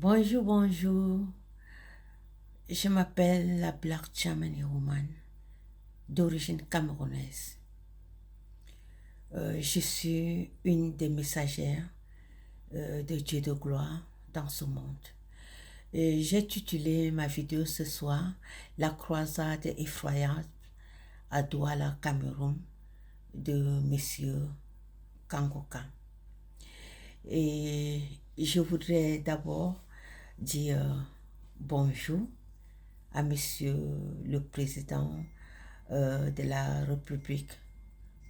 Bonjour, bonjour. Je m'appelle la Black Chamani Woman, d'origine camerounaise. Je suis une des messagères de Dieu de gloire dans ce monde. J'ai titulé ma vidéo ce soir La croisade effroyable à Douala, Cameroun, de Monsieur Kangoka. Et je voudrais d'abord dire bonjour à Monsieur le Président de la République,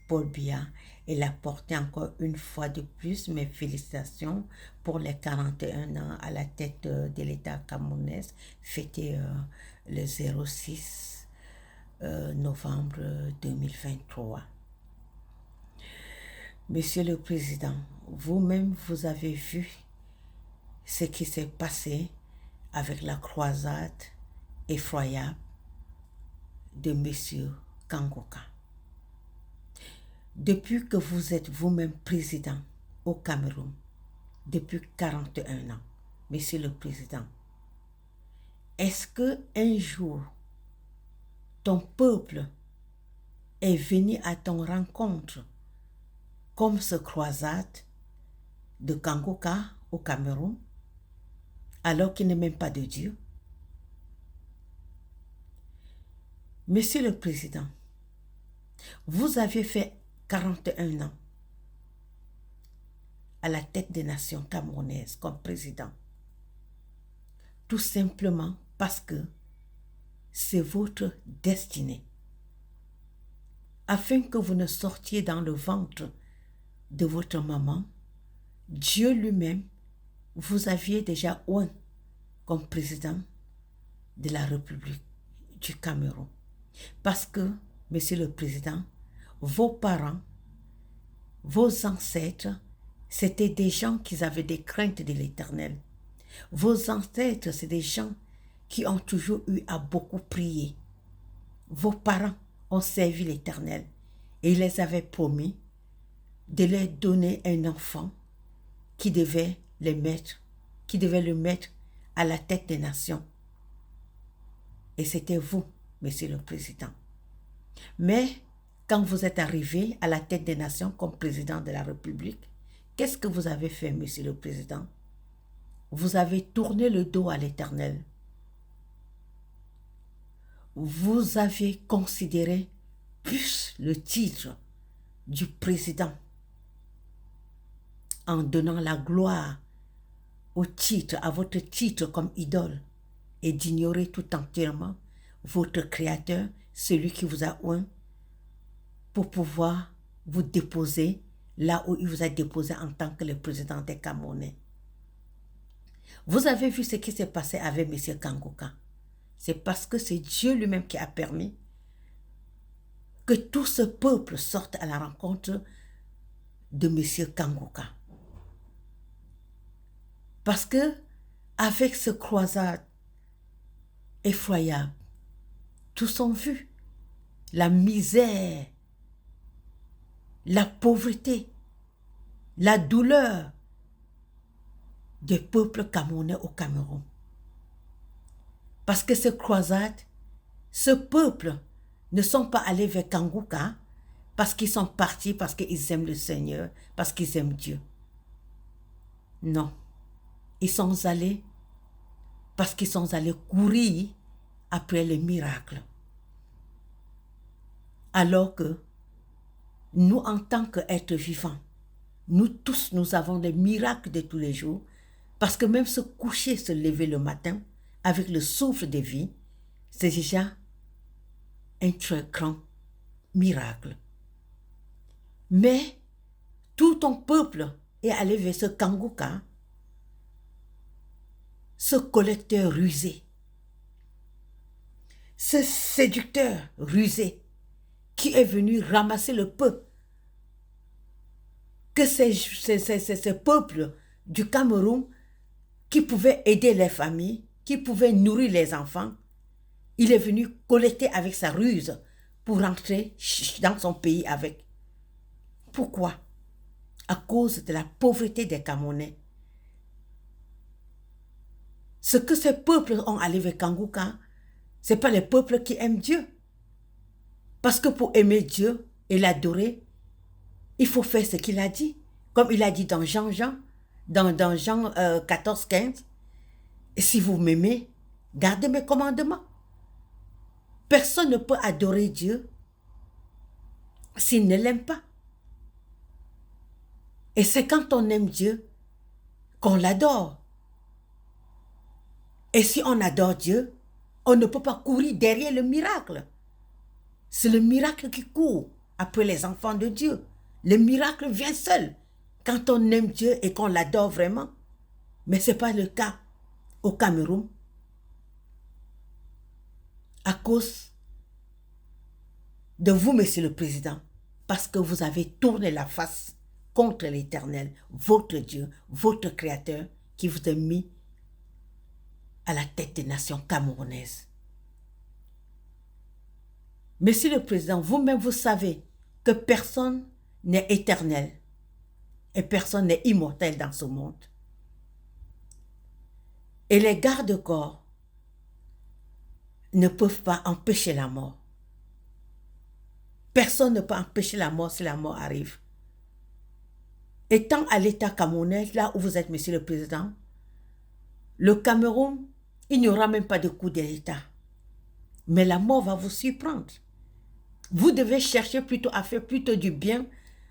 Paul Biya, et l'apporter encore une fois de plus mes félicitations pour les 41 ans à la tête de l'État camerounais, fêté le 06 novembre 2023. Monsieur le Président, vous-même, vous avez vu ce qui s'est passé avec la croisade effroyable de Monsieur Kangoka. Depuis que vous êtes vous-même président au Cameroun, depuis 41 ans, Monsieur le Président, est-ce que un jour, ton peuple est venu à ton rencontre comme ce croisade de Kangoka au Cameroun, alors qu'il n'est même pas de Dieu? Monsieur le Président, vous avez fait 41 ans à la tête des nations camerounaises comme président, tout simplement parce que c'est votre destinée. Afin que vous ne sortiez dans le ventre de votre maman, Dieu lui-même vous aviez déjà oint comme président de la République du Cameroun. Parce que, Monsieur le Président, vos parents, vos ancêtres, c'était des gens qui avaient des craintes de l'Éternel. Vos ancêtres, c'est des gens qui ont toujours eu à beaucoup prier. Vos parents ont servi l'Éternel et il les avait promis de leur donner un enfant qui devait le mettre à la tête des nations. Et c'était vous, Monsieur le Président. Mais quand vous êtes arrivé à la tête des nations comme président de la République, qu'est-ce que vous avez fait, Monsieur le Président? Vous avez tourné le dos à l'Éternel. Vous avez considéré plus le titre du président en donnant la gloire au titre, à votre titre comme idole, et d'ignorer tout entièrement votre Créateur, celui qui vous a oint, pour pouvoir vous déposer là où il vous a déposé en tant que le président des Camerounais. Vous avez vu ce qui s'est passé avec M. Kangoka. C'est parce que c'est Dieu lui-même qui a permis que tout ce peuple sorte à la rencontre de M. Kangoka. Parce que avec ce croisade effroyable, tous ont vu la misère, la pauvreté, la douleur des peuples camerounais au Cameroun. Parce que ce croisade, ce peuple ne sont pas allés vers Kangoka parce qu'ils sont partis, parce qu'ils aiment le Seigneur, parce qu'ils aiment Dieu. Non. Ils sont allés parce qu'ils sont allés courir après les miracles. Alors que nous, en tant qu'êtres vivants, nous tous, nous avons des miracles de tous les jours, parce que même se coucher, se lever le matin, avec le souffle de vie, c'est déjà un très grand miracle. Mais tout ton peuple est allé vers ce Kangoka, ce collecteur rusé, ce séducteur rusé, qui est venu ramasser le peu que ces peuples du Cameroun qui pouvaient aider les familles, qui pouvaient nourrir les enfants, il est venu collecter avec sa ruse pour rentrer dans son pays avec. Pourquoi? À cause de la pauvreté des Camerounais. Ce que ces peuples ont allé vers Kangoka, ce n'est pas les peuples qui aiment Dieu. Parce que pour aimer Dieu et l'adorer, il faut faire ce qu'il a dit. Comme il a dit dans Jean 14, 15. Et si vous m'aimez, gardez mes commandements. Personne ne peut adorer Dieu s'il ne l'aime pas. Et c'est quand on aime Dieu qu'on l'adore. Et si on adore Dieu, on ne peut pas courir derrière le miracle. C'est le miracle qui court après les enfants de Dieu. Le miracle vient seul quand on aime Dieu et qu'on l'adore vraiment. Mais ce n'est pas le cas au Cameroun. À cause de vous, Monsieur le Président, parce que vous avez tourné la face contre l'Éternel, votre Dieu, votre Créateur, qui vous a mis à la tête des nations camerounaises. Monsieur le Président, vous-même, vous savez que personne n'est éternel et personne n'est immortel dans ce monde. Et les gardes-corps ne peuvent pas empêcher la mort. Personne ne peut empêcher la mort si la mort arrive. Étant à l'État camerounais, là où vous êtes, Monsieur le Président, le Cameroun, il n'y aura même pas de coup d'État. Mais la mort va vous surprendre. Vous devez chercher plutôt à faire plutôt du bien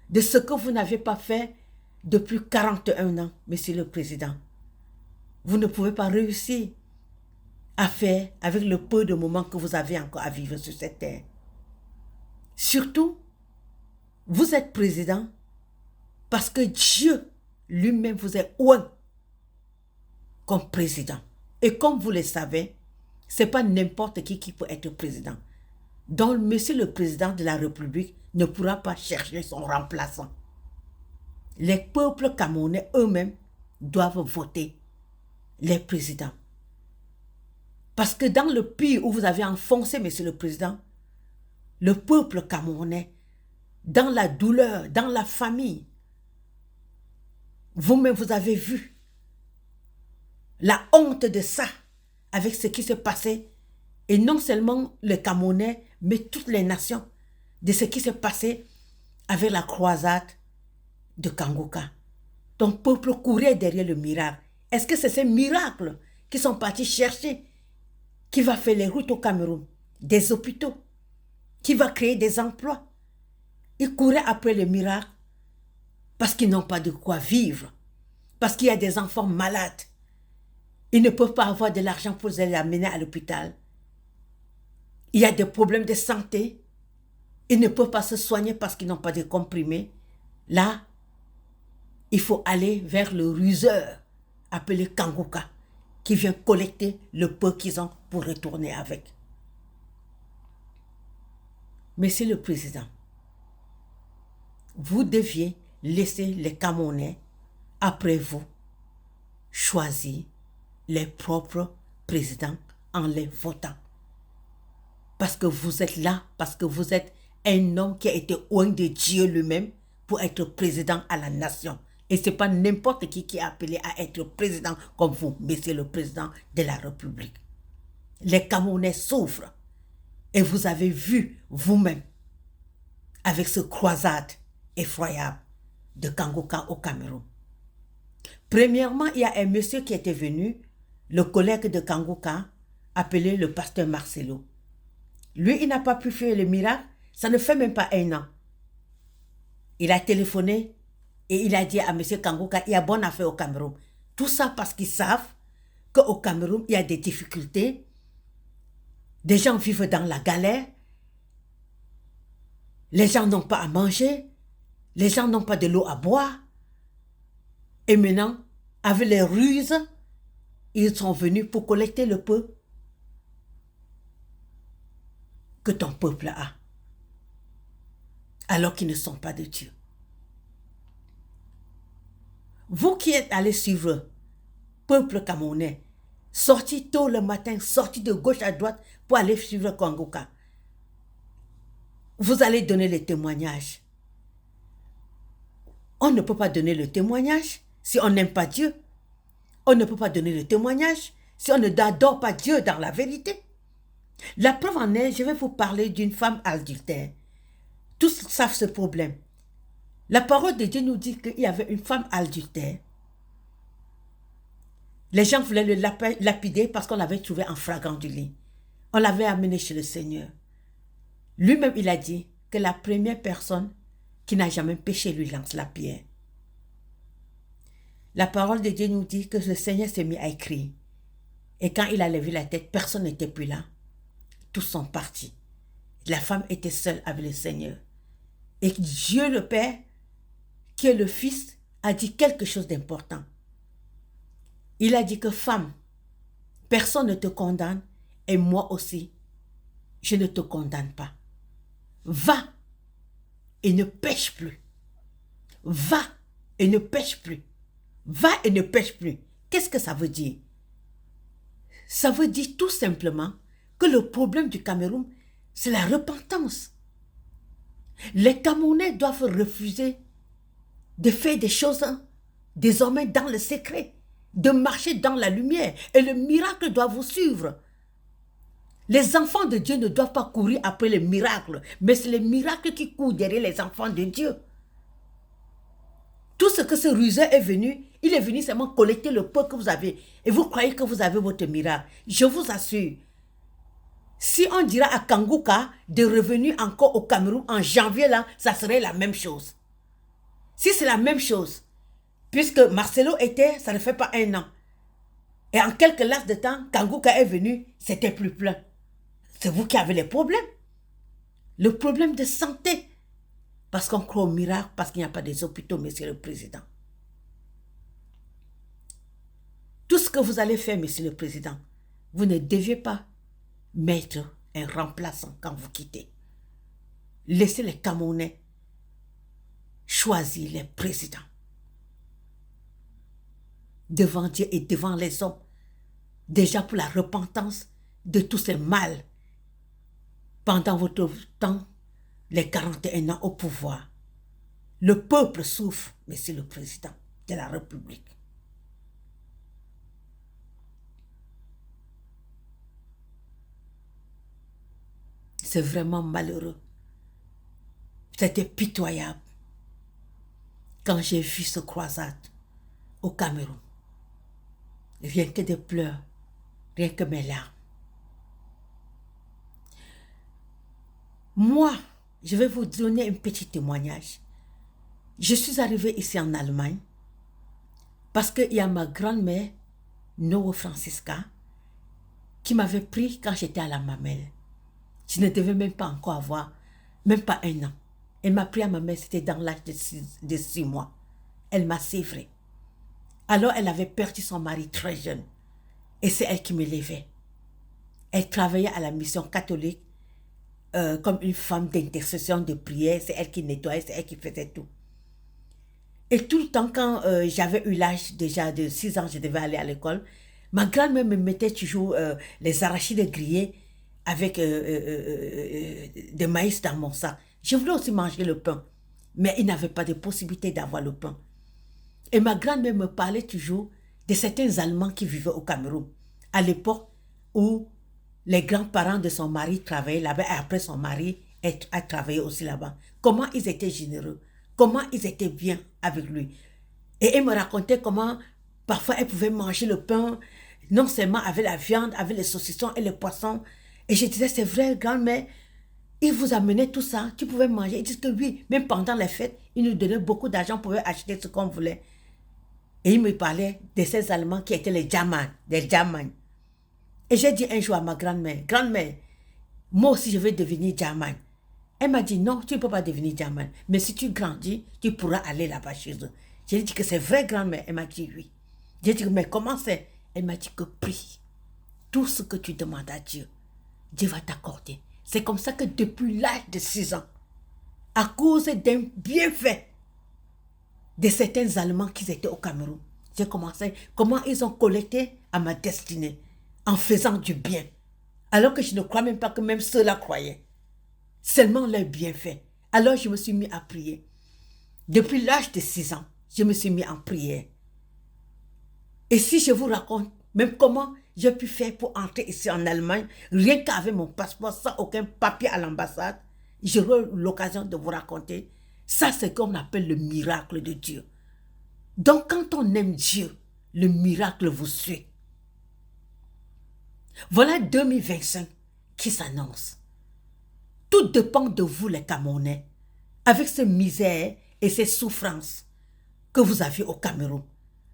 de ce que vous n'avez pas fait depuis 41 ans, Monsieur le Président. Vous ne pouvez pas réussir à faire avec le peu de moments que vous avez encore à vivre sur cette terre. Surtout, vous êtes président parce que Dieu lui-même vous est oint comme président. Et comme vous le savez, ce n'est pas n'importe qui peut être président. Donc, Monsieur le Président de la République ne pourra pas chercher son remplaçant. Les peuples camerounais eux-mêmes doivent voter les présidents. Parce que dans le pays où vous avez enfoncé, Monsieur le Président, le peuple camerounais, dans la douleur, dans la famille, vous-même vous avez vu la honte de ça avec ce qui se passait, et non seulement le Camerounais, mais toutes les nations, de ce qui s'est passé avec la croisade de Kangoka. Ton peuple courait derrière le miracle. Est-ce que c'est ces miracles qui sont partis chercher, qui va faire les routes au Cameroun, des hôpitaux, qui va créer des emplois? Ils couraient après le miracle parce qu'ils n'ont pas de quoi vivre, parce qu'il y a des enfants malades. Ils ne peuvent pas avoir de l'argent pour les amener à l'hôpital. Il y a des problèmes de santé. Ils ne peuvent pas se soigner parce qu'ils n'ont pas de comprimés. Là, il faut aller vers le ruseur appelé Kangoka, qui vient collecter le peu qu'ils ont pour retourner avec. Monsieur le Président, vous deviez laisser les Camerounais, après vous, choisir les propres présidents en les votant. Parce que vous êtes là, parce que vous êtes un homme qui a été oint de Dieu lui-même pour être président à la nation. Et ce n'est pas n'importe qui est appelé à être président comme vous, Monsieur le Président de la République. Les Camerounais souffrent. Et vous avez vu vous-même, avec ce croisade effroyable de Kangoka au Cameroun. Premièrement, il y a un monsieur qui était venu, le collègue de Kangoka, appelé le pasteur Marcelo. Lui, il n'a pas pu faire le miracle, ça ne fait même pas un an. Il a téléphoné et il a dit à M. Kangoka, il y a bonne affaire au Cameroun. Tout ça parce qu'ils savent qu'au Cameroun, il y a des difficultés. Des gens vivent dans la galère. Les gens n'ont pas à manger. Les gens n'ont pas de l'eau à boire. Et maintenant, avec les ruses, ils sont venus pour collecter le peu que ton peuple a, alors qu'ils ne sont pas de Dieu. Vous qui êtes allés suivre peuple camerounais, sortis tôt le matin, sortis de gauche à droite pour aller suivre Kangoka, vous allez donner le témoignage. On ne peut pas donner le témoignage si on n'aime pas Dieu. On ne peut pas donner le témoignage si on ne n'adore pas Dieu dans la vérité. La preuve en est, je vais vous parler d'une femme adultère. Tous savent ce problème. La parole de Dieu nous dit qu'il y avait une femme adultère. Les gens voulaient le lapider parce qu'on l'avait trouvé en flagrant délit. On l'avait amené chez le Seigneur. Lui-même, il a dit que la première personne qui n'a jamais péché lui lance la pierre. La parole de Dieu nous dit que le Seigneur s'est mis à écrire. Et quand il a levé la tête, personne n'était plus là. Tous sont partis. La femme était seule avec le Seigneur. Et Dieu le Père, qui est le Fils, a dit quelque chose d'important. Il a dit que femme, personne ne te condamne et moi aussi, je ne te condamne pas. Va et ne pêche plus. Va et ne pêche plus. Va et ne pêche plus. Qu'est-ce que ça veut dire? Ça veut dire tout simplement que le problème du Cameroun, c'est la repentance. Les Camerounais doivent refuser de faire des choses désormais dans le secret, de marcher dans la lumière, et le miracle doit vous suivre. Les enfants de Dieu ne doivent pas courir après les miracles, mais c'est les miracles qui courent derrière les enfants de Dieu. Tout ce que ce ruseur est venu, il est venu seulement collecter le peu que vous avez, et vous croyez que vous avez votre miracle. Je vous assure, si on dira à Kangouka de revenir encore au Cameroun en janvier, là, ça serait la même chose. Si c'est la même chose, puisque Marcelo était, ça ne fait pas 1 an. Et en quelques laps de temps, Kangouka est venu, c'était plus plein. C'est vous qui avez les problèmes. Le problème de santé. Parce qu'on croit au miracle, parce qu'il n'y a pas des hôpitaux, monsieur le Président. Tout ce que vous allez faire, monsieur le Président, vous ne deviez pas mettre un remplaçant quand vous quittez. Laissez les Camerounais choisir les présidents. Devant Dieu et devant les hommes. Déjà pour la repentance de tous ces mal. Pendant votre temps, les 41 ans au pouvoir. Le peuple souffre, monsieur le Président de la République. C'est vraiment malheureux. C'était pitoyable. Quand j'ai vu ce croisade au Cameroun, rien que des pleurs, rien que mes larmes. Moi, je vais vous donner un petit témoignage. Je suis arrivée ici en Allemagne parce qu'il y a ma grand-mère, Noé Francisca, qui m'avait pris quand j'étais à la mamelle. Je ne devais même pas encore avoir, même pas 1 an. Elle m'a pris à ma mère, c'était dans l'âge de 6 mois. Elle m'a sévré. Alors, elle avait perdu son mari très jeune. Et c'est elle qui m'élevait. Elle travaillait à la mission catholique comme une femme d'intercession, de prière. C'est elle qui nettoyait, c'est elle qui faisait tout. Et tout le temps, quand j'avais eu l'âge déjà de 6 ans, je devais aller à l'école, ma grand-mère me mettait toujours les arachides grillés avec des maïs dans mon sac. Je voulais aussi manger le pain, mais il n'avait pas de possibilité d'avoir le pain. Et ma grand-mère me parlait toujours de certains Allemands qui vivaient au Cameroun, à l'époque où les grands-parents de son mari travaillaient là-bas, et après son mari a travaillé aussi là-bas. Comment ils étaient généreux, comment ils étaient bien avec lui. Et elle me racontait comment parfois elle pouvait manger le pain, non seulement avec la viande, avec les saucissons et les poissons. Et je disais, c'est vrai, grand-mère, il vous amenait tout ça, tu pouvais manger. Ils disent que oui, même pendant les fêtes, il nous donnait beaucoup d'argent, on pouvait acheter ce qu'on voulait. Et il me parlait de ces Allemands qui étaient les Germains, des Germains. Et j'ai dit un jour à ma grand-mère, grand-mère, moi aussi je vais devenir Germain. Elle m'a dit, non, tu ne peux pas devenir Germain. Mais si tu grandis, tu pourras aller là-bas chez eux. J'ai dit que c'est vrai, grand-mère. Elle m'a dit oui. J'ai dit, mais comment c'est? Elle m'a dit que prie. Tout ce que tu demandes à Dieu, Dieu va t'accorder. C'est comme ça que depuis l'âge de 6 ans, à cause d'un bienfait de certains Allemands qui étaient au Cameroun, j'ai commencé, comment ils ont collecté à ma destinée, en faisant du bien. Alors que je ne crois même pas que même ceux-là croyaient. Seulement leur bienfait. Alors je me suis mis à prier. Depuis l'âge de 6 ans, je me suis mis en prière. Et si je vous raconte même comment j'ai pu faire pour entrer ici en Allemagne, rien qu'avec mon passeport, sans aucun papier à l'ambassade, j'aurai l'occasion de vous raconter. Ça, c'est ce qu'on appelle le miracle de Dieu. Donc, quand on aime Dieu, le miracle vous suit. Voilà 2025 qui s'annonce. Tout dépend de vous, les Camerounais, avec ces misères et ces souffrances que vous avez au Cameroun.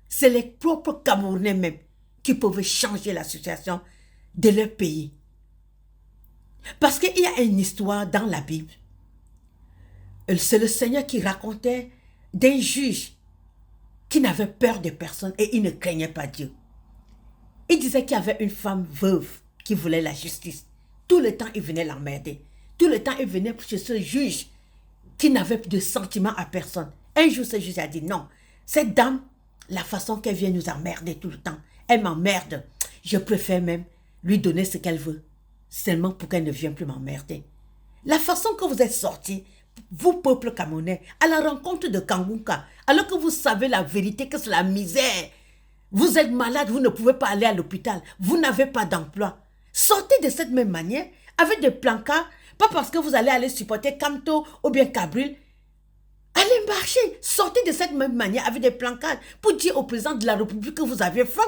C'est les propres Camerounais même qui peuvent changer la situation de leur pays. Parce qu'il y a une histoire dans la Bible. C'est le Seigneur qui racontait d'un juge qui n'avait peur de personne et il ne craignait pas Dieu. Il disait qu'il y avait une femme veuve qui voulait la justice. Tout le temps, il venait l'emmerder. Tout le temps, il venait chez ce juge qui n'avait de sentiments à personne. Un jour, ce juge a dit non, cette dame, la façon qu'elle vient nous emmerder tout le temps, elle m'emmerde. Je préfère même lui donner ce qu'elle veut, seulement pour qu'elle ne vienne plus m'emmerder. La façon que vous êtes sortis, vous, peuple camerounais, à la rencontre de Kangunka, alors que vous savez la vérité, que c'est la misère. Vous êtes malade, vous ne pouvez pas aller à l'hôpital, vous n'avez pas d'emploi. Sortez de cette même manière, avec des plancards, pas parce que vous allez aller supporter Kamto ou bien Cabril. Allez marcher, sortez de cette même manière avec des plancards pour dire au président de la République que vous avez faim,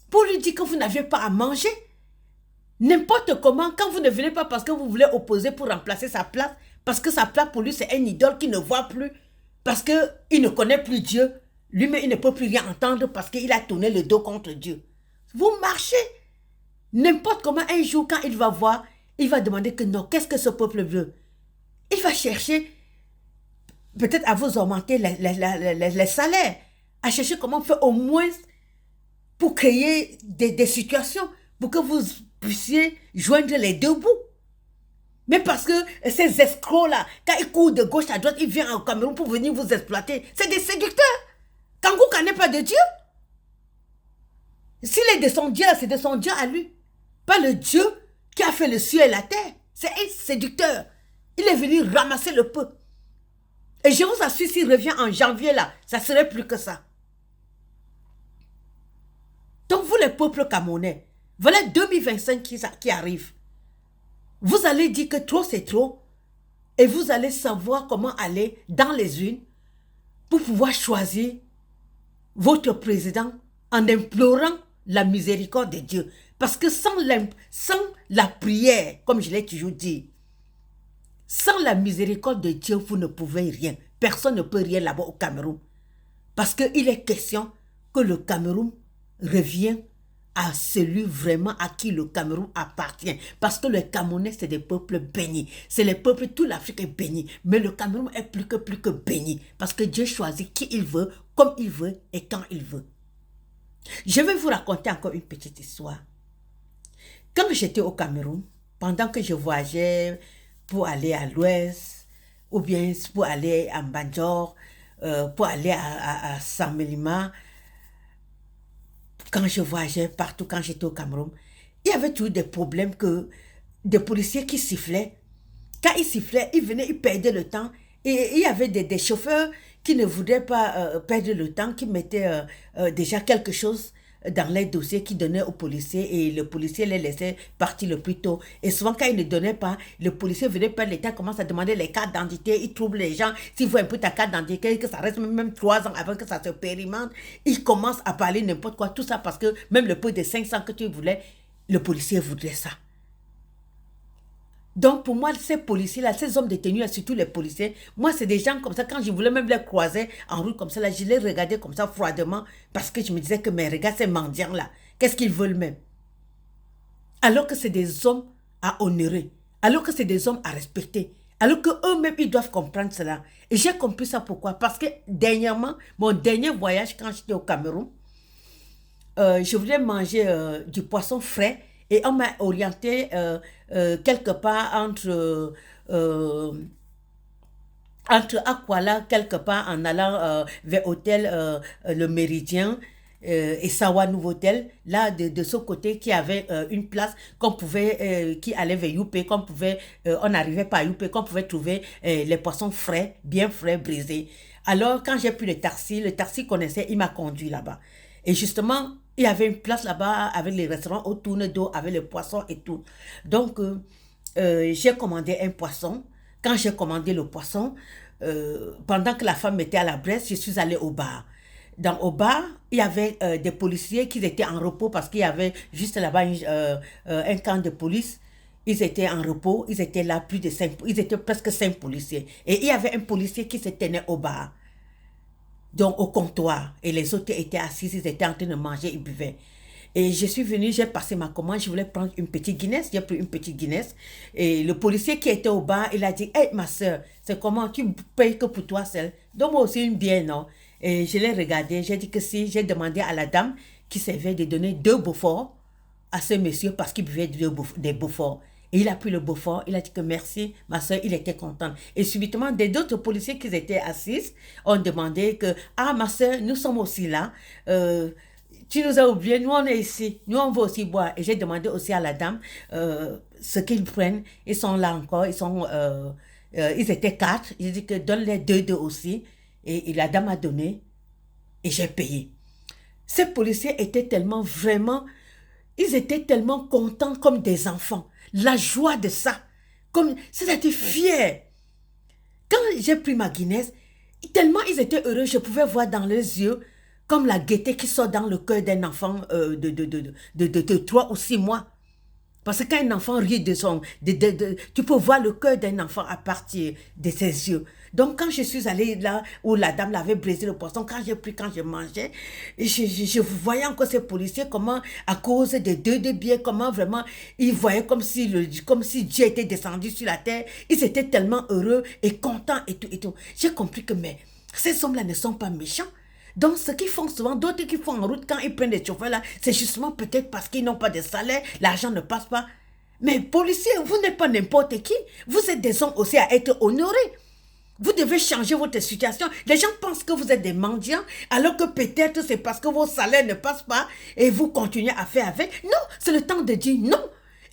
pour lui dire que vous n'avez pas à manger. N'importe comment, quand vous ne venez pas parce que vous voulez opposer pour remplacer sa place, parce que sa place pour lui c'est un idole qui ne voit plus, parce qu'il ne connaît plus Dieu, lui-même il ne peut plus rien entendre parce qu'il a tourné le dos contre Dieu. Vous marchez, n'importe comment, un jour quand il va voir, il va demander que non, qu'est-ce que ce peuple veut? Il va chercher peut-être à vous augmenter les salaires, à chercher comment faire au moins pour créer des situations, pour que vous puissiez joindre les deux bouts. Mais parce que ces escrocs-là, quand ils courent de gauche à droite, ils viennent au Cameroun pour venir vous exploiter. C'est des séducteurs. Kangunka n'est pas de Dieu. S'il est de son Dieu, c'est de son Dieu à lui. Pas le Dieu qui a fait le ciel et la terre. C'est un séducteur. Il est venu ramasser le peuple. Et je vous assure, s'il revient en janvier là, ça serait plus que ça. Donc vous les peuples camerounais, voilà 2025 qui arrive. Vous allez dire que trop c'est trop et vous allez savoir comment aller dans les urnes pour pouvoir choisir votre président en implorant la miséricorde de Dieu. Parce que sans la prière, comme je l'ai toujours dit, sans la miséricorde de Dieu, vous ne pouvez rien. Personne ne peut rien là-bas au Cameroun. Parce qu'il est question que le Cameroun revient à celui vraiment à qui le Cameroun appartient. Parce que les Camerounais, c'est des peuples bénis. C'est les peuples, toute l'Afrique est bénie. Mais le Cameroun est plus que béni. Parce que Dieu choisit qui il veut, comme il veut et quand il veut. Je vais vous raconter encore une petite histoire. Quand j'étais au Cameroun, pendant que je voyageais pour aller à l'ouest, ou bien pour aller à Banjor, pour aller à Saint-Mélima, quand je voyageais partout, quand j'étais au Cameroun, il y avait toujours des problèmes que des policiers qui sifflaient. Quand ils sifflaient, ils venaient, ils perdaient le temps. Et il y avait des chauffeurs qui ne voulaient pas perdre le temps, qui mettaient déjà quelque chose dans les dossiers qu'ils donnaient aux policiers et le policier les laissait partir le plus tôt. Et souvent, quand ils ne donnaient pas, le policier venait perdre le temps, commence à demander les cartes d'identité, il trouve les gens, s'il faut un peu ta carte d'identité, que ça reste même 3 ans avant que ça se périmente, il commence à parler n'importe quoi, tout ça parce que même le peu de 500 que tu voulais, le policier voudrait ça. Donc, pour moi, ces policiers-là, ces hommes détenus, surtout les policiers, moi, c'est des gens comme ça, quand je voulais même les croiser en route comme ça, là, je les regardais comme ça froidement, parce que je me disais que, mais regarde ces mendiants-là, qu'est-ce qu'ils veulent même? Alors que c'est des hommes à honorer, alors que c'est des hommes à respecter, alors qu'eux-mêmes, ils doivent comprendre cela. Et j'ai compris ça pourquoi? Parce que, dernièrement, mon dernier voyage, quand j'étais au Cameroun, je voulais manger du poisson frais, et on m'a orienté quelque part entre Akwala, quelque part en allant vers hôtel Le Méridien et Sawa Nouveau-Hôtel, là de ce côté qui avait une place qu'on pouvait, qui allait vers Youpé, on n'arrivait pas à Youpé, qu'on pouvait trouver les poissons frais, bien frais, brisés. Alors quand j'ai pris le taxi connaissait, il m'a conduit là-bas. Et justement, il y avait une place là-bas avec les restaurants au tourne d'eau, avec les poissons et tout. Donc, j'ai commandé un poisson. Quand j'ai commandé le poisson, pendant que la femme était à la Bresse, je suis allée au bar. Au bar, il y avait des policiers qui étaient en repos parce qu'il y avait juste là-bas un camp de police. Ils étaient en repos, ils étaient là plus de 5, ils étaient presque 5 policiers. Et il y avait un policier qui se tenait au bar, donc au comptoir. Et les autres étaient assis, ils étaient en train de manger, ils buvaient. Et je suis venue, j'ai passé ma commande, je voulais prendre une petite Guinness, j'ai pris une petite Guinness. Et le policier qui était au bar, il a dit, hey, ma soeur, c'est comment, tu payes que pour toi seule? Donne-moi aussi une bière, non? Et je l'ai regardé, j'ai dit que si, j'ai demandé à la dame qui servait de donner 2 Beaufort à ce monsieur parce qu'il buvait des Beaufort. Et il a pris le Beaufort, il a dit que merci, ma soeur, il était content. Et subitement, d'autres policiers qui étaient assis ont demandé que, ah, ma soeur, nous sommes aussi là, tu nous as oubliés, nous on est ici, nous on veut aussi boire. Et j'ai demandé aussi à la dame ce qu'ils prennent, ils sont là encore, ils étaient 4, j'ai dit que donne-les 2 aussi. Et la dame a donné et j'ai payé. Ces policiers étaient tellement vraiment, ils étaient tellement contents comme des enfants. La joie de ça, c'est-à-dire fiers. Quand j'ai pris ma Guinness, tellement ils étaient heureux, je pouvais voir dans leurs yeux comme la gaieté qui sort dans le cœur d'un enfant de 3 ou 6 mois. Parce que quand un enfant rit tu peux voir le cœur d'un enfant à partir de ses yeux. Donc quand je suis allée là où la dame l'avait brisé le poisson, quand je mangeais, je voyais encore ces policiers comment, à cause des 2 billets, comment vraiment, ils voyaient comme si Dieu était descendu sur la terre. Ils étaient tellement heureux et contents et tout et tout. J'ai compris que mais ces hommes-là ne sont pas méchants. Donc, ce qu'ils font souvent, d'autres qui font en route quand ils prennent des chauffeurs là, c'est justement peut-être parce qu'ils n'ont pas de salaire, l'argent ne passe pas. Mais policiers, vous n'êtes pas n'importe qui. Vous êtes des hommes aussi à être honorés. Vous devez changer votre situation. Les gens pensent que vous êtes des mendiants, alors que peut-être c'est parce que vos salaires ne passent pas et vous continuez à faire avec. Non, c'est le temps de dire non.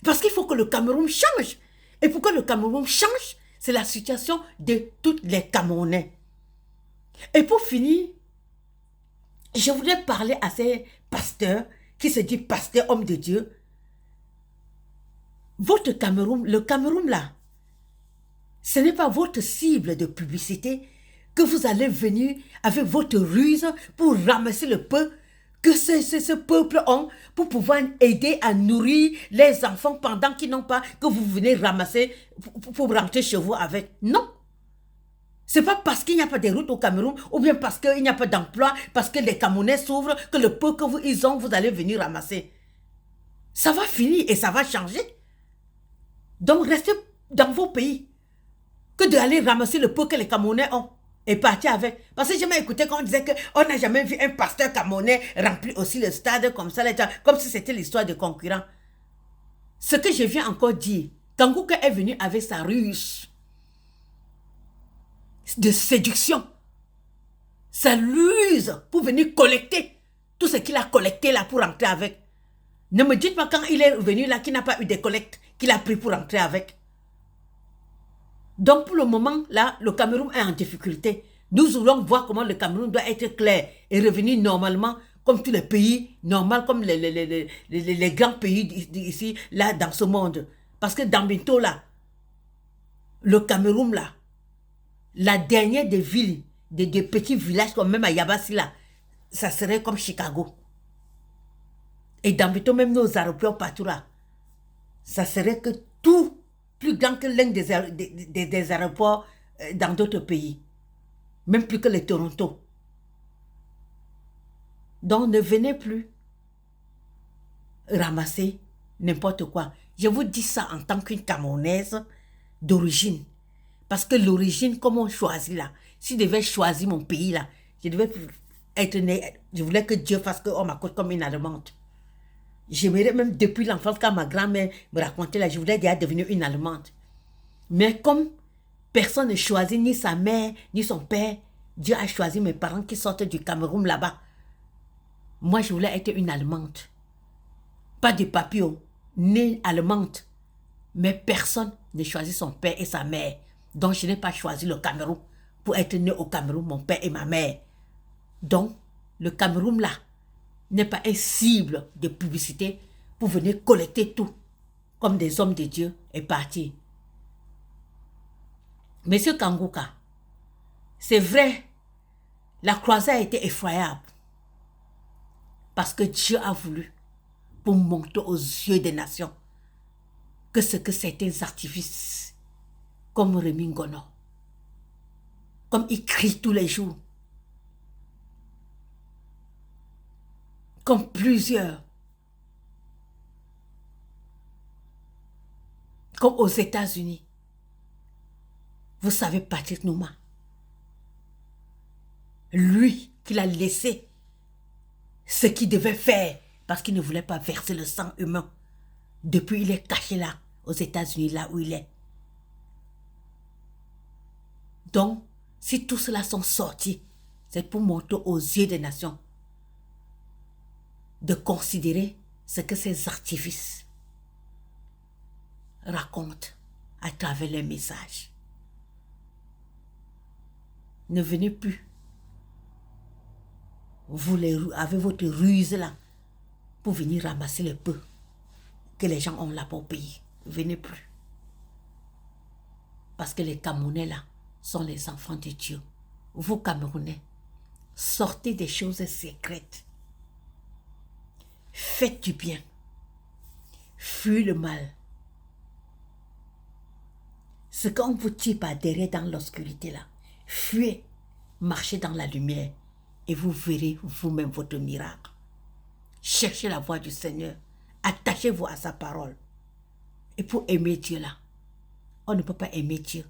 Parce qu'il faut que le Cameroun change. Et pour que le Cameroun change, c'est la situation de tous les Camerounais. Et pour finir, je voudrais parler à ces pasteurs qui se disent pasteurs, hommes de Dieu. Votre Cameroun, le Cameroun là, ce n'est pas votre cible de publicité que vous allez venir avec votre ruse pour ramasser le peu que ce peuple ont pour pouvoir aider à nourrir les enfants pendant qu'ils n'ont pas, que vous venez ramasser pour rentrer chez vous avec. Non. Ce n'est pas parce qu'il n'y a pas de routes au Cameroun ou bien parce qu'il n'y a pas d'emploi, parce que les Camerounais s'ouvrent, que le peu qu'ils ont, vous allez venir ramasser. Ça va finir et ça va changer. Donc restez dans vos pays que d'aller ramasser le peu que les Camerounais ont et partir avec. Parce que j'ai jamais écouté quand on disait qu'on n'a jamais vu un pasteur camerounais remplir aussi le stade comme ça, comme si c'était l'histoire de concurrents. Ce que je viens encore dire, Kangouka est venu avec sa ruse de séduction, sa ruse pour venir collecter tout ce qu'il a collecté là pour rentrer avec. Ne me dites pas quand il est venu là qu'il n'a pas eu de collecte qu'il a pris pour rentrer avec. Donc pour le moment là, le Cameroun est en difficulté. Nous voulons voir comment le Cameroun doit être clair et revenir normalement comme tous les pays, normal comme les grands pays ici, là dans ce monde. Parce que dans bientôt là, le Cameroun là, la dernière des villes, des petits villages comme même à Yabassi là, ça serait comme Chicago. Et dans bientôt même nos aéroports partout là, ça serait que tout plus grand que l'un des aéroports dans d'autres pays. Même plus que les Toronto. Donc ne venez plus ramasser n'importe quoi. Je vous dis ça en tant qu'une Camerounaise d'origine. Parce que l'origine, comme on choisit là, si je devais choisir mon pays là, je devais être né, je voulais que Dieu fasse qu'on m'accorde comme une Allemande. J'aimerais même depuis l'enfance, quand ma grand-mère me racontait là, je voulais déjà devenir une Allemande. Mais comme personne ne choisit ni sa mère, ni son père, Dieu a choisi mes parents qui sortent du Cameroun là-bas. Moi, je voulais être une Allemande. Pas de papillon, ni Allemande. Mais personne ne choisit son père et sa mère. Donc, je n'ai pas choisi le Cameroun pour être né au Cameroun, mon père et ma mère. Donc, le Cameroun là, n'est pas une cible de publicité pour venir collecter tout comme des hommes de Dieu et partir. Monsieur Kangouka, c'est vrai, la croisade a été effroyable parce que Dieu a voulu pour montrer aux yeux des nations que ce que certains artifices comme Rémi Ngono, comme il crie tous les jours, comme plusieurs, comme aux États-Unis. Vous savez, Patrick Nouma, lui qu'il a laissé ce qu'il devait faire parce qu'il ne voulait pas verser le sang humain. Depuis, il est caché là, aux États-Unis, là où il est. Donc, si tout cela sont sortis, c'est pour montrer aux yeux des nations de considérer ce que ces artifices racontent à travers les messages. Ne venez plus, vous avec votre ruse là, pour venir ramasser le peu que les gens ont là pour payer. Venez plus. Parce que les Camerounais là sont les enfants de Dieu. Vous Camerounais, sortez des choses secrètes. Faites du bien. Fuyez le mal. Ce qu'on vous tire par derrière dans l'obscurité là, fuyez, marchez dans la lumière et vous verrez vous-même votre miracle. Cherchez la voix du Seigneur. Attachez-vous à sa parole. Et pour aimer Dieu là, on ne peut pas aimer Dieu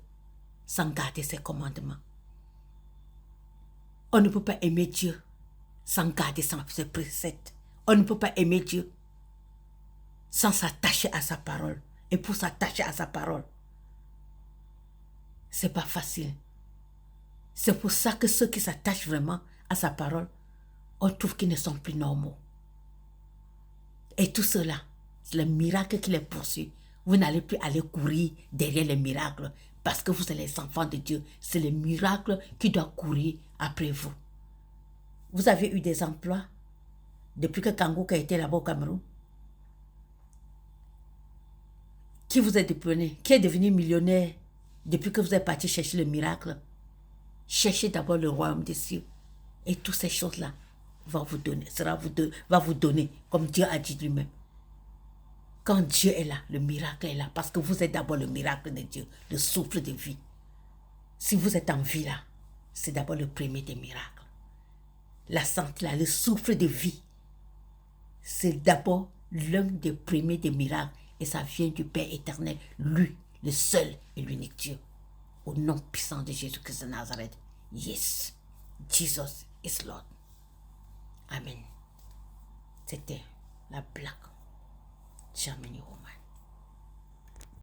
sans garder ses commandements. On ne peut pas aimer Dieu sans garder ses préceptes. On ne peut pas aimer Dieu sans s'attacher à sa parole. Et pour s'attacher à sa parole, c'est pas facile. C'est pour ça que ceux qui s'attachent vraiment à sa parole, on trouve qu'ils ne sont plus normaux. Et tout cela, c'est le miracle qui les poursuit. Vous n'allez plus aller courir derrière les miracles parce que vous êtes les enfants de Dieu. C'est le miracle qui doit courir après vous. Vous avez eu des emplois depuis que Kangouka était là-bas au Cameroun. Qui vous est diplômé? Qui est devenu millionnaire depuis que vous êtes parti chercher le miracle? Cherchez d'abord le royaume des cieux. Et toutes ces choses-là va vous donner, comme Dieu a dit lui-même. Quand Dieu est là, le miracle est là, parce que vous êtes d'abord le miracle de Dieu, le souffle de vie. Si vous êtes en vie là, c'est d'abord le premier des miracles. La santé là, le souffle de vie, c'est d'abord l'un des premiers des miracles, et ça vient du Père éternel, lui, le seul et l'unique Dieu. Au nom puissant de Jésus-Christ de Nazareth. Yes, Jesus is Lord. Amen. C'était la blague Germany Woman.